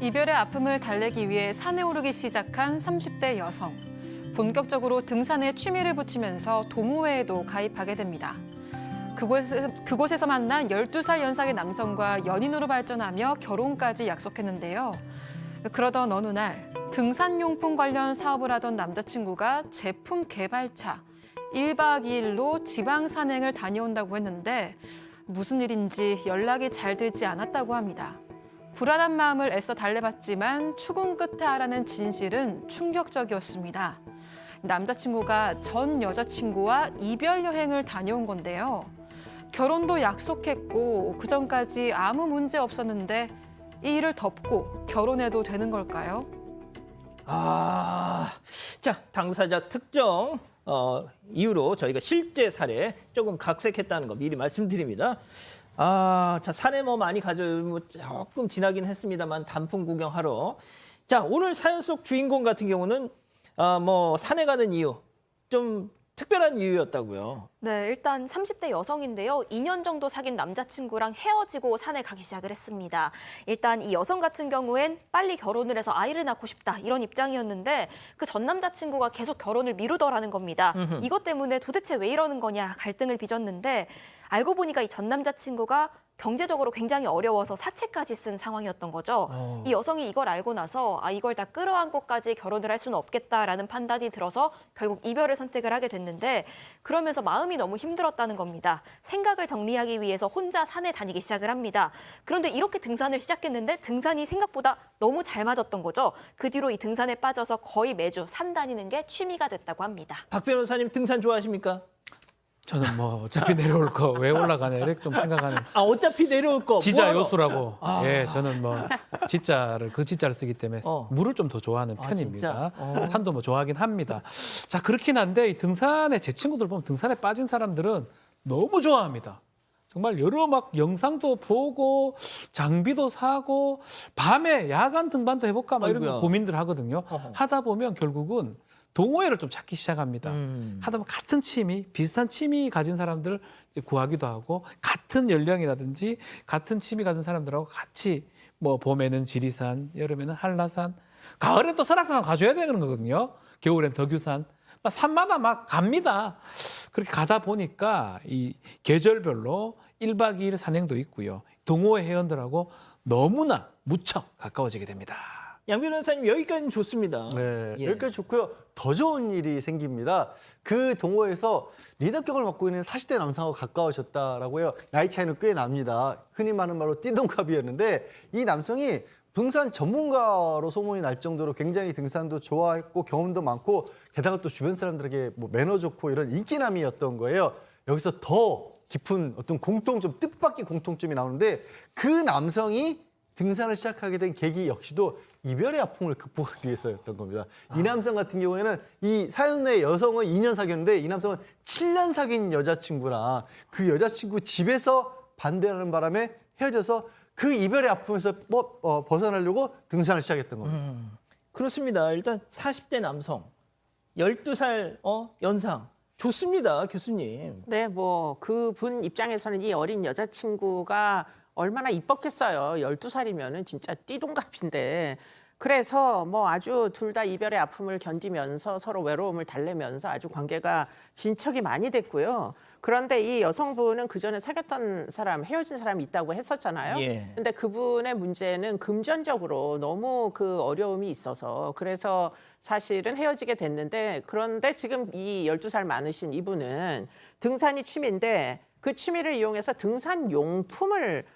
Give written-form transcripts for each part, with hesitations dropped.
이별의 아픔을 달래기 위해 산에 오르기 시작한 30대 여성. 본격적으로 등산에 취미를 붙이면서 동호회에도 가입하게 됩니다. 그곳에서 만난 12살 연상의 남성과 연인으로 발전하며 결혼까지 약속했는데요. 그러던 어느 날 등산용품 관련 사업을 하던 남자친구가 제품 개발차 1박 2일로 지방 산행을 다녀온다고 했는데 무슨 일인지 연락이 잘 되지 않았다고 합니다. 불안한 마음을 애써 달래봤지만 추궁 끝에 알아낸 진실은 충격적이었습니다. 남자친구가 전 여자친구와 이별 여행을 다녀온 건데요. 결혼도 약속했고 그전까지 아무 문제 없었는데 이 일을 덮고 결혼해도 되는 걸까요? 자, 당사자 특정 이유로 저희가 실제 사례 조금 각색했다는 거 미리 말씀드립니다. 자, 산에 뭐 많이 조금 지나긴 했습니다만 단풍 구경하러. 자, 오늘 사연 속 주인공 같은 경우는 뭐 산에 가는 이유 좀 특별한 이유였다고요. 네, 일단 30대 여성인데요. 2년 정도 사귄 남자친구랑 헤어지고 산에 가기 시작을 했습니다. 일단 이 여성 같은 경우엔 빨리 결혼을 해서 아이를 낳고 싶다 이런 입장이었는데 그 전 남자친구가 계속 결혼을 미루더라는 겁니다. 이것 때문에 도대체 왜 이러는 거냐 갈등을 빚었는데 알고 보니까 이 전 남자친구가 경제적으로 굉장히 어려워서 사채까지 쓴 상황이었던 거죠. 이 여성이 이걸 알고 나서 이걸 다 끌어안고까지 결혼을 할 수는 없겠다라는 판단이 들어서 결국 이별을 선택을 하게 됐는데 그러면서 마음이 너무 힘들었다는 겁니다. 생각을 정리하기 위해서 혼자 산에 다니기 시작을 합니다. 그런데 이렇게 등산을 시작했는데 등산이 생각보다 너무 잘 맞았던 거죠. 그 뒤로 이 등산에 빠져서 거의 매주 산 다니는 게 취미가 됐다고 합니다. 박 변호사님 등산 좋아하십니까? 저는 뭐 어차피 내려올 거 왜 올라가냐 이렇게 좀 생각하는 어차피 내려올 거 지자 뭐하러? 요수라고. 예, 저는 뭐 지자를 쓰기 때문에 물을 좀 더 좋아하는 편입니다. 산도 뭐 좋아하긴 합니다. 자, 그렇긴 한데 이 등산에 제 친구들 보면 등산에 빠진 사람들은 너무 좋아합니다. 정말 여러 막 영상도 보고 장비도 사고 밤에 야간 등반도 해볼까 막 이런 아이고야. 고민들 하거든요. 하다 보면 결국은 동호회를 좀 찾기 시작합니다. 하다 보면 같은 취미, 비슷한 취미 가진 사람들 이제 구하기도 하고 같은 연령이라든지 같은 취미 가진 사람들하고 같이 뭐 봄에는 지리산, 여름에는 한라산, 가을엔 또 설악산 가줘야 되는 거거든요. 겨울엔 덕유산. 막 산마다 막 갑니다. 그렇게 가다 보니까 이 계절별로 1박 2일 산행도 있고요. 동호회 회원들하고 너무나 무척 가까워지게 됩니다. 양 변호사님 여기까지는 좋습니다. 네, 예. 여기까지 좋고요. 더 좋은 일이 생깁니다. 그 동호회에서 리더격을 맡고 있는 40대 남성하고 가까워졌다라고 해요. 나이 차이는 꽤 납니다. 흔히 말하는 말로 띠동갑이었는데 이 남성이 등산 전문가로 소문이 날 정도로 굉장히 등산도 좋아했고 경험도 많고 게다가 또 주변 사람들에게 뭐 매너 좋고 이런 인기남이었던 거예요. 여기서 더 깊은 어떤 공통점, 뜻밖의 공통점이 나오는데 그 남성이 등산을 시작하게 된 계기 역시도 이별의 아픔을 극복하기 위해서였던 겁니다. 이 남성 같은 경우에는 이 사연의 여성은 2년 사귀었는데 이 남성은 7년 사귄 여자친구랑 그 여자친구 집에서 반대하는 바람에 헤어져서 그 이별의 아픔에서 벗어나려고 등산을 시작했던 겁니다. 그렇습니다. 일단 40대 남성, 12살 연상. 좋습니다, 교수님. 네, 뭐 그분 입장에서는 이 어린 여자친구가 얼마나 이뻤겠어요. 12살이면은 진짜 띠동갑인데. 그래서 뭐 아주 둘 다 이별의 아픔을 견디면서 서로 외로움을 달래면서 아주 관계가 진척이 많이 됐고요. 그런데 이 여성분은 그전에 사귀었던 사람, 헤어진 사람이 있다고 했었잖아요. 예. 근데 그분의 문제는 금전적으로 너무 그 어려움이 있어서 그래서 사실은 헤어지게 됐는데 그런데 지금 이 12살 많으신 이분은 등산이 취미인데 그 취미를 이용해서 등산 용품을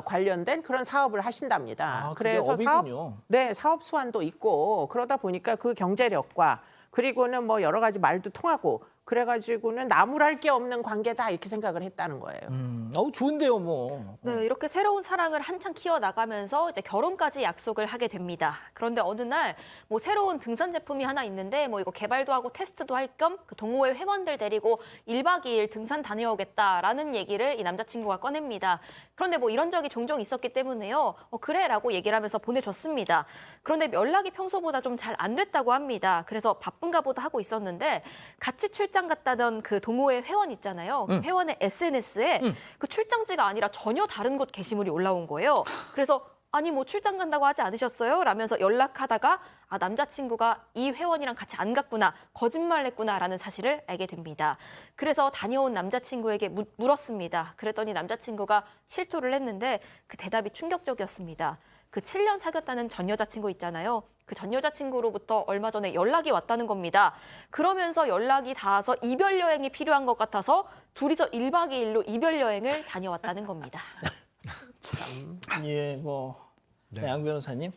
관련된 그런 사업을 하신답니다. 그게 업이군요. 사업 수완도 있고 그러다 보니까 그 경제력과 그리고는 뭐 여러 가지 말도 통하고 그래가지고는 나무랄 게 없는 관계다 이렇게 생각을 했다는 거예요. 좋은데요, 뭐. 네, 이렇게 새로운 사랑을 한창 키워나가면서 이제 결혼까지 약속을 하게 됩니다. 그런데 어느 날 뭐 새로운 등산 제품이 하나 있는데 뭐 이거 개발도 하고 테스트도 할 겸 그 동호회 회원들 데리고 1박 2일 등산 다녀오겠다라는 얘기를 이 남자친구가 꺼냅니다. 그런데 뭐 이런 적이 종종 있었기 때문에요. 그래라고 얘기를 하면서 보내줬습니다. 그런데 연락이 평소보다 좀 잘 안 됐다고 합니다. 그래서 바쁜가 보다 하고 있었는데 같이 출장 갔다던 그 동호회 회원 있잖아요. 그 회원의 SNS에 그 출장지가 아니라 전혀 다른 곳 게시물이 올라온 거예요. 그래서 아니 뭐 출장 간다고 하지 않으셨어요? 라면서 연락하다가 남자친구가 이 회원이랑 같이 안 갔구나, 거짓말을 했구나라는 사실을 알게 됩니다. 그래서 다녀온 남자친구에게 물었습니다. 그랬더니 남자친구가 실토를 했는데 그 대답이 충격적이었습니다. 그 7년 사귀었다는 전 여자친구 있잖아요. 그 전 여자친구로부터 얼마 전에 연락이 왔다는 겁니다. 그러면서 연락이 닿아서 이별 여행이 필요한 것 같아서 둘이서 1박 2일로 이별 여행을 다녀왔다는 겁니다. 참. 예, 뭐 양 변호사님.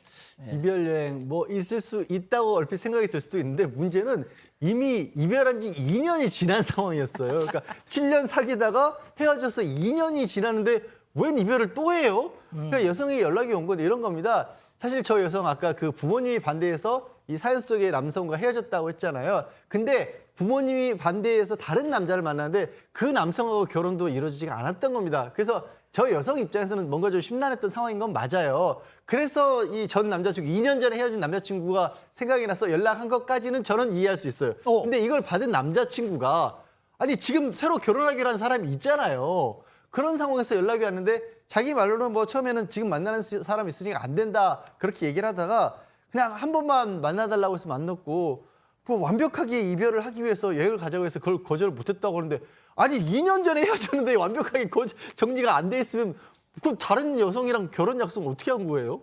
이별 여행 뭐 있을 수 있다고 얼핏 생각이 들 수도 있는데 문제는 이미 이별한 지 2년이 지난 상황이었어요. 그러니까 7년 사귀다가 헤어져서 2년이 지났는데 웬 이별을 또 해요? 그러니까 여성에게 연락이 온 건 이런 겁니다. 사실 저 여성 아까 그 부모님이 반대해서 이 사연 속의 남성과 헤어졌다고 했잖아요. 근데 부모님이 반대해서 다른 남자를 만났는데 그 남성하고 결혼도 이루어지지가 않았던 겁니다. 그래서 저 여성 입장에서는 뭔가 좀 심란했던 상황인 건 맞아요. 그래서 이 전 남자친구, 2년 전에 헤어진 남자친구가 생각이 나서 연락한 것까지는 저는 이해할 수 있어요. 근데 이걸 받은 남자친구가 아니 지금 새로 결혼하기로 한 사람이 있잖아요. 그런 상황에서 연락이 왔는데 자기 말로는 뭐 처음에는 지금 만나는 사람 있으니까 안 된다 그렇게 얘기를 하다가 그냥 한 번만 만나달라고 해서 만났고 그 완벽하게 이별을 하기 위해서 여행을 가자고 해서 그걸 거절을 못했다고 하는데 아니 2년 전에 헤어졌는데 완벽하게 정리가 안 돼 있으면 그 다른 여성이랑 결혼 약속 어떻게 한 거예요?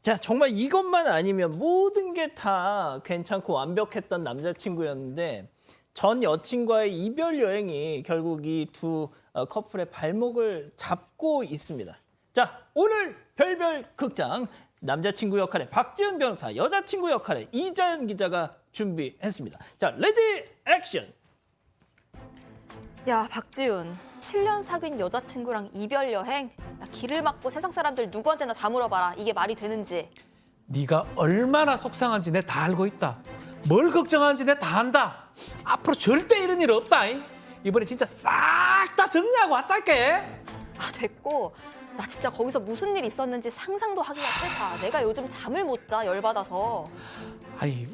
자, 정말 이것만 아니면 모든 게 다 괜찮고 완벽했던 남자친구였는데 전 여친과의 이별 여행이 결국 이 두 커플의 발목을 잡고 있습니다. 자, 오늘 별별 극장 남자친구 역할의 박지은 변호사, 여자친구 역할의 이자연 기자가 준비했습니다. 자, 레디 액션! 야, 박지훈, 7년 사귄 여자친구랑 이별 여행? 야, 길을 막고 세상 사람들 누구한테나 다 물어봐라. 이게 말이 되는지. 네가 얼마나 속상한지 내 다 알고 있다. 뭘 걱정하는지 내 다 안다. 앞으로 절대 이런 일 없다. 이번에 진짜 싹 다 정리하고 왔달게. 됐고. 나 진짜 거기서 무슨 일 있었는지 상상도 하기가 싫다. 내가 요즘 잠을 못 자, 열받아서. 아이,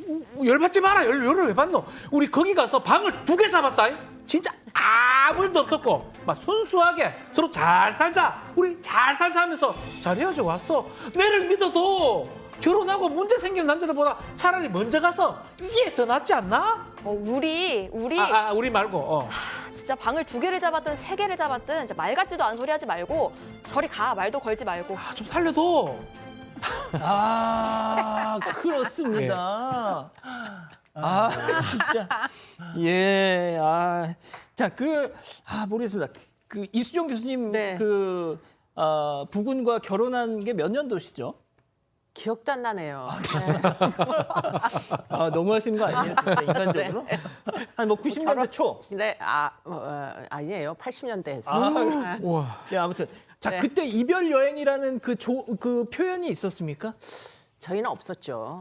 열받지 마라. 열을 왜 받노? 우리 거기 가서 방을 2개 잡았다. 진짜 아무 일도 없었고 막 순수하게 서로 잘 살자. 우리 잘 살자 하면서 잘 헤어져 왔어. 내를 믿어도 결혼하고 문제 생긴 남자들보다 차라리 먼저 가서 이게 더 낫지 않나? 우리 우리 말고. 진짜 방을 2개를 잡았든 3개를 잡았든 이제 말 같지도 않은 소리 하지 말고 저리 가. 말도 걸지 말고. 좀 살려둬. 그렇습니다. 진짜. 예, 자, 모르겠습니다. 그 이수정 교수님, 네. 부군과 결혼한 게 몇 년도시죠? 기억도 안 나네요. 너무 하시는 거 아니겠습니까? 인간적으로? 한 90년대 초. 네, 아니에요. 80년대 했어요. 우와. 예, 아무튼. 자, 네. 그때 이별 여행이라는 그 표현이 있었습니까? 저희는 없었죠.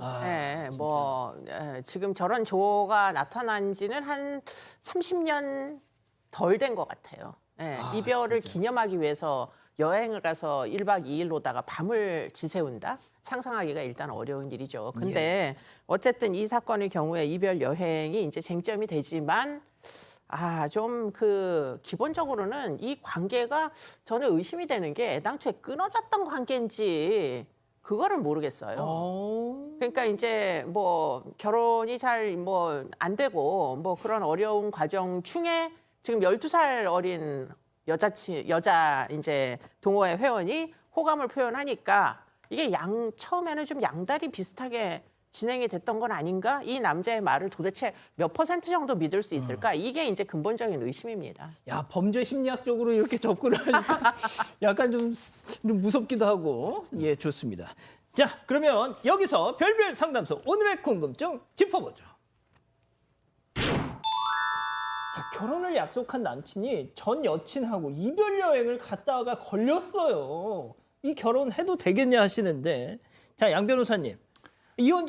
지금 저런 조가 나타난 지는 한 30년 덜 된 것 같아요. 이별을 기념하기 위해서 여행을 가서 1박 2일로다가 밤을 지새운다? 상상하기가 일단 어려운 일이죠. 근데 어쨌든 이 사건의 경우에 이별 여행이 이제 쟁점이 되지만 기본적으로는 이 관계가 저는 의심이 되는 게 애당초에 끊어졌던 관계인지 그거를 모르겠어요. 그러니까 이제 뭐 결혼이 잘 안 되고 뭐 그런 어려운 과정 중에 지금 12살 어린 여자 이제 동호회 회원이 호감을 표현하니까 이게 처음에는 좀 양다리 비슷하게 진행이 됐던 건 아닌가? 이 남자의 말을 도대체 몇 % 정도 믿을 수 있을까? 이게 이제 근본적인 의심입니다. 야, 범죄 심리학적으로 이렇게 접근을 하니까 약간 좀 무섭기도 하고. 예, 좋습니다. 자, 그러면 여기서 별별 상담소 오늘의 궁금증 짚어보죠. 자, 결혼을 약속한 남친이 전 여친하고 이별 여행을 갔다가 걸렸어요. 이 결혼해도 되겠냐 하시는데, 자, 양 변호사님. 이혼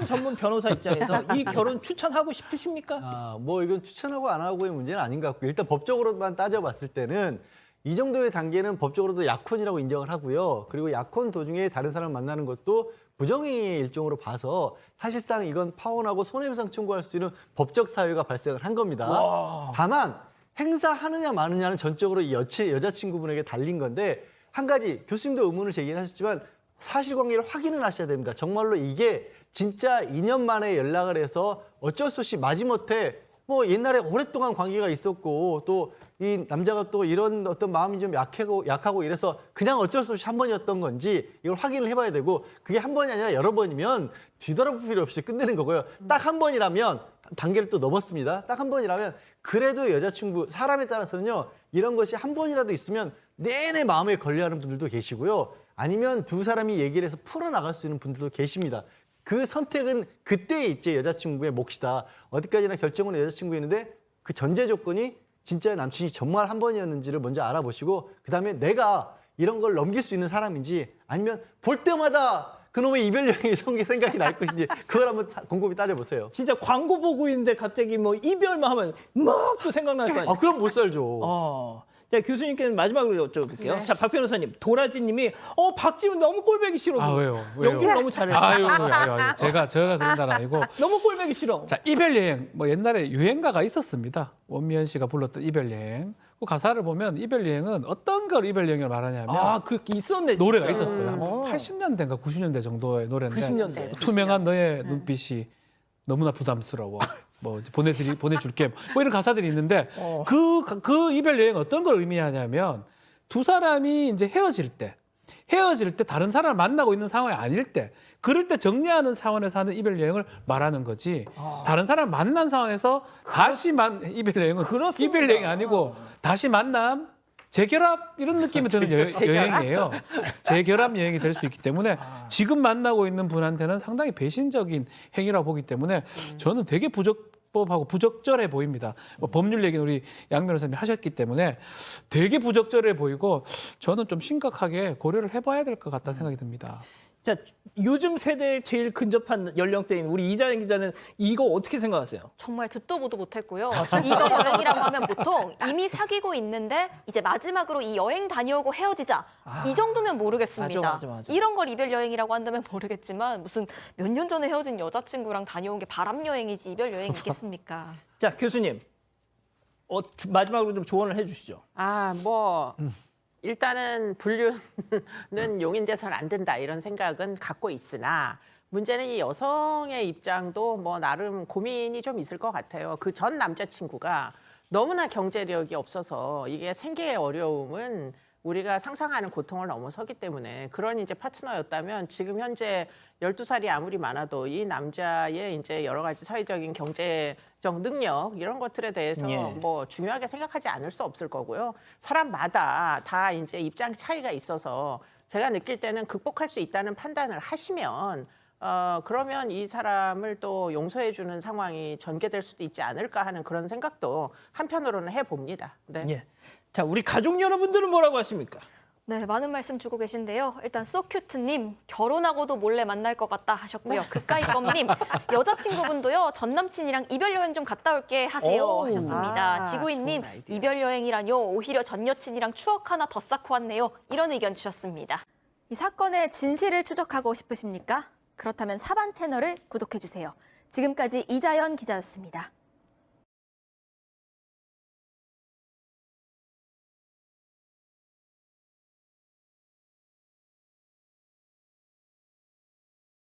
전문 변호사 입장에서 이 결혼 추천하고 싶으십니까? 뭐 이건 추천하고 안 하고의 문제는 아닌 것 같고 일단 법적으로만 따져봤을 때는 이 정도의 단계는 법적으로도 약혼이라고 인정을 하고요. 그리고 약혼 도중에 다른 사람 만나는 것도 부정행위의 일종으로 봐서 사실상 이건 파혼하고 손해배상 청구할 수 있는 법적 사유가 발생을 한 겁니다. 다만 행사하느냐 마느냐는 전적으로 이 여자친구분에게 달린 건데 한 가지 교수님도 의문을 제기하셨지만 사실관계를 확인을 하셔야 됩니다. 정말로 이게 진짜 2년 만에 연락을 해서 어쩔 수 없이 마지못해 뭐 옛날에 오랫동안 관계가 있었고 또 이 남자가 또 이런 어떤 마음이 좀 약하고 이래서 그냥 어쩔 수 없이 한 번이었던 건지 이걸 확인을 해봐야 되고 그게 한 번이 아니라 여러 번이면 뒤돌아볼 필요 없이 끝내는 거고요. 딱 한 번이라면 단계를 또 넘었습니다. 딱 한 번이라면 그래도 여자친구 사람에 따라서는요. 이런 것이 한 번이라도 있으면 내내 마음에 걸려하는 분들도 계시고요. 아니면 두 사람이 얘기를 해서 풀어나갈 수 있는 분들도 계십니다. 그 선택은 그때 있지 여자친구의 몫이다. 어디까지나 결정은 여자친구였는데 그 전제 조건이 진짜 남친이 정말 한 번이었는지를 먼저 알아보시고 그다음에 내가 이런 걸 넘길 수 있는 사람인지 아니면 볼 때마다 그놈의 이별 여행이 생각이 날 것인지 그걸 한번 곰곰이 따져보세요. 진짜 광고 보고 있는데 갑자기 뭐 이별만 하면 막 또 생각날 거 아니에요. 그럼 못 살죠. 자, 교수님께는 마지막으로 여쭤볼게요. 네. 자, 박 변호사님, 도라지님이 박지훈 너무 꼴보기 싫어. 왜요? 연기를 너무 잘해요. 아유. 제가 그런 날 아니고. 너무 꼴보기 싫어. 자, 이별 여행. 뭐 옛날에 유행가가 있었습니다. 원미연 씨가 불렀던 이별 여행. 그 가사를 보면 이별 여행은 어떤 걸 이별 여행을 말하냐면 그 있었네. 진짜. 노래가 있었어요. 한 80년대인가 90년대 정도의 노래인데 90년대. 투명한 너의 눈빛이 너무나 부담스러워. 뭐 이제 보내줄게. 뭐 이런 가사들이 있는데 그 이별 여행 어떤 걸 의미하냐면 두 사람이 이제 헤어질 때 다른 사람을 만나고 있는 상황이 아닐 때 그럴 때 정리하는 차원에서 하는 이별 여행을 말하는 거지. 다른 사람을 만난 상황에서 다시 이별 여행은 그렇습니다. 이별 여행이 아니고 다시 만남. 재결합 이런 느낌이 드는 여행이에요. 재결합 여행이 될 수 있기 때문에 지금 만나고 있는 분한테는 상당히 배신적인 행위라고 보기 때문에 저는 되게 부적법하고 부적절해 보입니다. 뭐 법률 얘기는 우리 양 변호사님이 하셨기 때문에 되게 부적절해 보이고 저는 좀 심각하게 고려를 해봐야 될 것 같다는 생각이 듭니다. 자, 요즘 세대에 제일 근접한 연령대인 우리 이자연 기자는 이거 어떻게 생각하세요? 정말 듣도 보도 못했고요. 이별 여행이라고 하면 보통 이미 사귀고 있는데 이제 마지막으로 이 여행 다녀오고 헤어지자 이 정도면 모르겠습니다. 맞아. 이런 걸 이별 여행이라고 한다면 모르겠지만 무슨 몇 년 전에 헤어진 여자친구랑 다녀온 게 바람 여행이지 이별 여행이 있겠습니까? 자, 교수님. 마지막으로 좀 조언을 해 주시죠. 일단은 불륜은 용인돼서는 안 된다 이런 생각은 갖고 있으나 문제는 이 여성의 입장도 뭐 나름 고민이 좀 있을 것 같아요. 그 전 남자친구가 너무나 경제력이 없어서 이게 생계의 어려움은 우리가 상상하는 고통을 넘어서기 때문에 그런 이제 파트너였다면 지금 현재 12살이 아무리 많아도 이 남자의 이제 여러 가지 사회적인 경제적 능력 이런 것들에 대해서 예. 뭐 중요하게 생각하지 않을 수 없을 거고요. 사람마다 다 이제 입장 차이가 있어서 제가 느낄 때는 극복할 수 있다는 판단을 하시면 그러면 이 사람을 또 용서해주는 상황이 전개될 수도 있지 않을까 하는 그런 생각도 한편으로는 해봅니다. 네. 예. 자, 우리 가족 여러분들은 뭐라고 하십니까? 네, 많은 말씀 주고 계신데요. 일단 소큐트님, 결혼하고도 몰래 만날 것 같다 하셨고요. 그까이껌님, 여자친구분도요. 전 남친이랑 이별 여행 좀 갔다 올게 하세요 오. 하셨습니다. 지구인님, 좋은 아이디어. 이별 여행이라뇨. 오히려 전 여친이랑 추억 하나 더 쌓고 왔네요. 이런 의견 주셨습니다. 이 사건의 진실을 추적하고 싶으십니까? 그렇다면 사반 채널을 구독해주세요. 지금까지 이자연 기자였습니다.